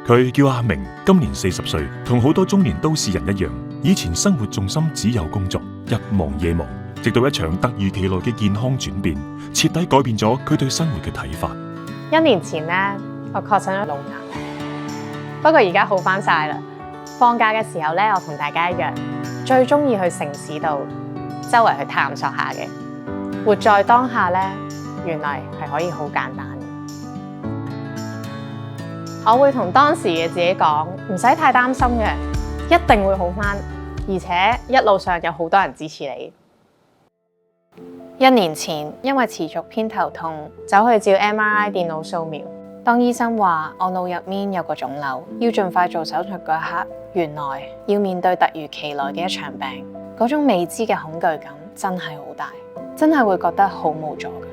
佢叫阿明，今年40歲，同好多中年都市人一樣，以前生活重心只有工作，日忙夜忙，直到一場突如其來嘅健康轉變，徹底改變咗佢對生活嘅睇法。1年前呢，我確診咗腦癌，不過而家好翻晒啦。放假嘅時候呢，我同大家一樣，最中意去城市度周圍去探索下嘅。活在當下呢，原來係可以好簡單。我會同當時嘅自己講，唔使太擔心嘅，一定會好返，而且一路上有好多人支持你。1年前，因為持續偏頭痛，走去照 MRI 電腦掃描，當醫生話我腦入面有個腫瘤，要盡快做手術嗰一刻，原來要面對突如其來嘅一場病，嗰種未知嘅恐懼感真係好大，真係會覺得好無助嘅。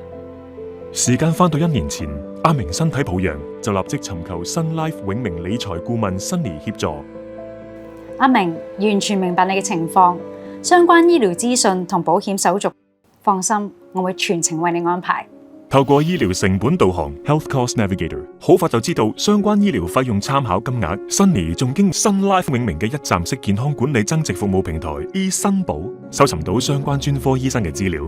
時間翻到1年前，阿明身體抱恙，就立即尋求 Sun Life 永明理財顧問 Sunny 協助。阿明完全明白你嘅情況，相關醫療資訊同保險手續，放心，我會全程為你安排。透過醫療成本導航 Health Cost Navigator， 好快就知道相關醫療費用參考金額。Sunny 仲經 Sun Life 永明嘅一站式健康管理增值服務平台 eSun 保，搜尋到相關專科醫生嘅資料。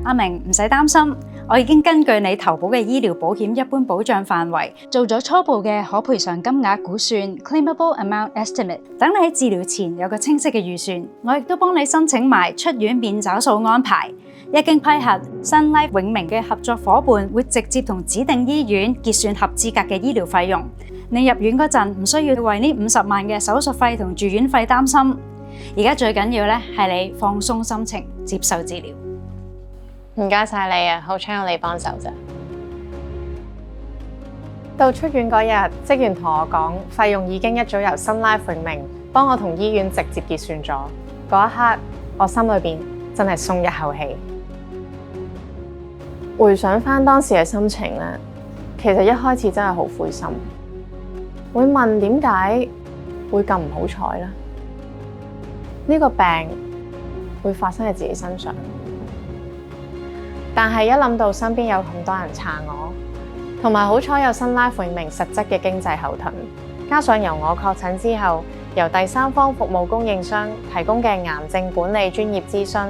阿明唔使擔心，我已經根據你投保嘅醫療保險一般保障範圍，做咗初步嘅可賠償金額估算 （Claimable Amount Estimate），等你喺治療前有個清晰嘅預算。我亦都幫你申請埋出院免找數安排。一經批核， Sun Life 永明嘅合作夥伴會直接同指定醫院結算合資格嘅醫療費用。你入院嗰陣唔需要為呢50萬嘅手術費同住院費擔心。而家最緊要咧係你放鬆心情，接受治療。唔該晒你啊，好彩有你幫手咋。到出院嗰日，職員同我講，費用已經一早由 Sun Life 永明幫我同醫院直接結算咗。嗰一刻，我心裏邊真係鬆一口氣。回想翻當時嘅心情咧，其實一開始真係好灰心，會問點解會咁唔好彩咧？呢個病會發生喺自己身上。但係一諗到身邊有咁多人撐我，同埋好彩有 Sun Life 永明實質嘅經濟後盾，加上由我確診之後，由第三方服務供應商提供嘅癌症管理專業諮詢，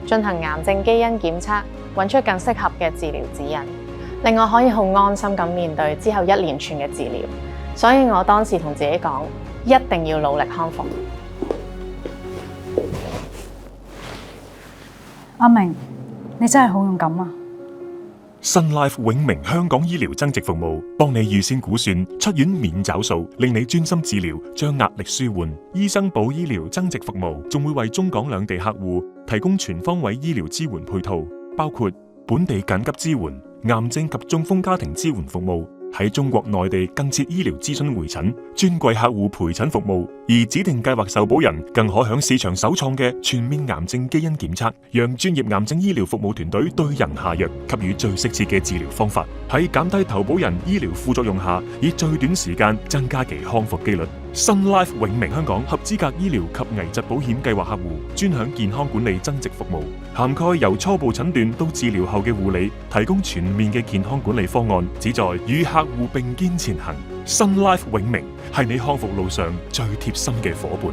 進行癌症基因檢測，揾出更適合嘅治療指引，令我可以好安心咁面對之後一連串嘅治療。所以我當時同自己講，一定要努力康復。阿明，你真係好勇敢啊！ Sun Life 永明香港醫療增值服務，幫你預先估算出院免找數，令你專心治療，將壓力舒緩。醫生保醫療增值服務仲會為中港兩地客戶提供全方位醫療支援配套，包括本地緊急支援、癌症及中風家庭支援服務，喺中國內地更設醫療諮詢會診、專櫃客戶陪診服務，而指定計劃受保人更可享市場首創嘅全面癌症基因檢測，讓專業癌症醫療服務團隊對症下藥，給予最適切嘅治療方法，喺減低投保人醫療副作用下，以最短時間增加其康復機率。Sun Life 永明香港合資格醫療及危疾保險計劃客戶，專享健康管理增值服務，涵蓋由初步診斷到治療後嘅護理，提供全面嘅健康管理方案，旨在與客戶並肩前行。Sun Life 永明係你康復路上最貼心嘅夥伴。